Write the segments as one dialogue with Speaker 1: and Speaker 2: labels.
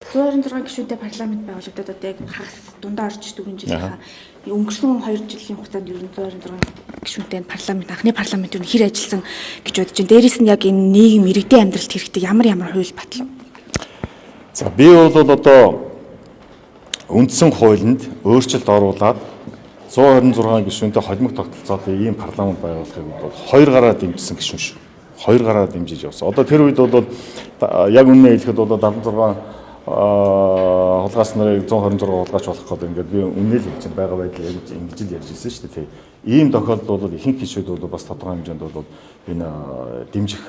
Speaker 1: 126 гишүүнтэй парламент байгуулагдаад одоо яг хагас дундаа орж 4 жилийнхаа өнгөрсөн 2 жилийн хугацаанд ер нь 126 гишүүнтэй парламент анхны парламент юу хэр ажилласан гэж бодож байна. Дээрээс нь яг энэ нийгэм иргэдийн амьдралд хэрэгтэй ямар хууль батлав?
Speaker 2: За би бол одоо үндсэн хуулинд өөрчлөлт оруулаад 126 гишүүнтэй холимог тогтолцоотой ийм парламент байгуулахыг бол 2 гараар дэмжсэн гишүүн шүү. 2 гараар дэмжиж явсан. Одоо тэр үед бол яг үнэ хэлэхэд бол 76 хулгайч нарыг 126 хулгайч болох гэдэг ингээд би үнэ л хэлж байгаа байдлыг ингэж л ярьж ирсэн шүү дээ. Ийм тохиолдол бол ихэнх гишүүд бол бас тодорхой хэмжээнд бол энэ дэмжих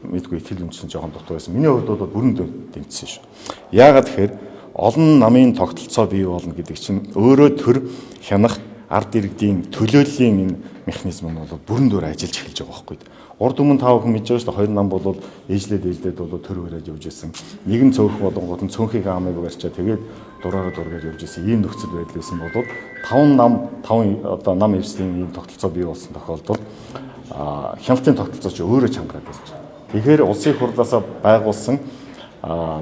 Speaker 2: мэдгүй итгэл үндэслэн жоохон дутуу байсан. Миний хувьд бол бүрэн дэмжсэн шүү. Яагаад тэгэхээр олон намын тогтолцоо бий болно гэдэг чинь өөрөө төр хянах ард иргэдийн төлөөллийн энэ механизм нь бол бүрэн дүр ажиллаж эхэлж байгаа байхгүй. Урд өмнө та бүхэн мэдж байгаа шүү дээ. Хоёр нам бол ээжлээд бол төр өрөөж явж байсан. Нэгэн цөөх болонгууд нь цөөнхийг аамыг барьчаа тэгээд дураараа дургаар явж байсан. Ийм нөхцөл байдал байсан бол 5 одоо нам эвслийн ийм тогтолцоо бий болсон тохиолдолд хяналтын тогтолцоо ч өөрөө чангараад ирж байна. Тэгэхээр улсын хурлаасаа байгуулсан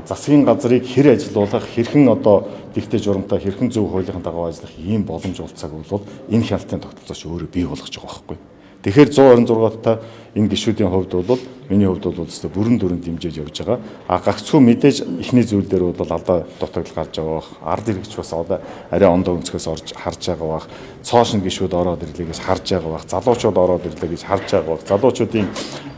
Speaker 2: засгийн газрыг хэр ажилуулах, хэрхэн одоо дэгтэй журамтай, хэрхэн зөв хуулийн дагуу ажиллах ийм боломж олцааг бол энэ хяналтын тогтолцоо ч өөрөө бий болгож байгаа байхгүй. Тэгэхээр 126-тай энэ гишүүдийн хувьд бол миний хувьд бол өстой бүрэн дүрэн дэмжиж явж байгаа. Гагцхүү мэдээж ихний зүйл дээр бол алдаа дутагдал гарч байгаа бах. Ард иргэч бас одоо арай ондоо өнцгөөс орж харж байгаа бах. Цоошин гишүүд ороод ирлээ гэж харж байгаа бах. Залуучууд ороод ирлээ гэж харж байгаа бах. Залуучуудын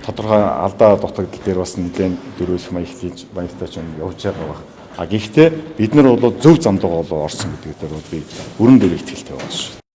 Speaker 2: тодорхой алдаа дутагдал дээр бас нэгэн дөрвөлх маягтай ч явж байгаа бах. Гэхдээ бид нар бол зөв зам руу орсон гэдэг дээр бол би бүрэн дүр итгэлтэй байна шүү.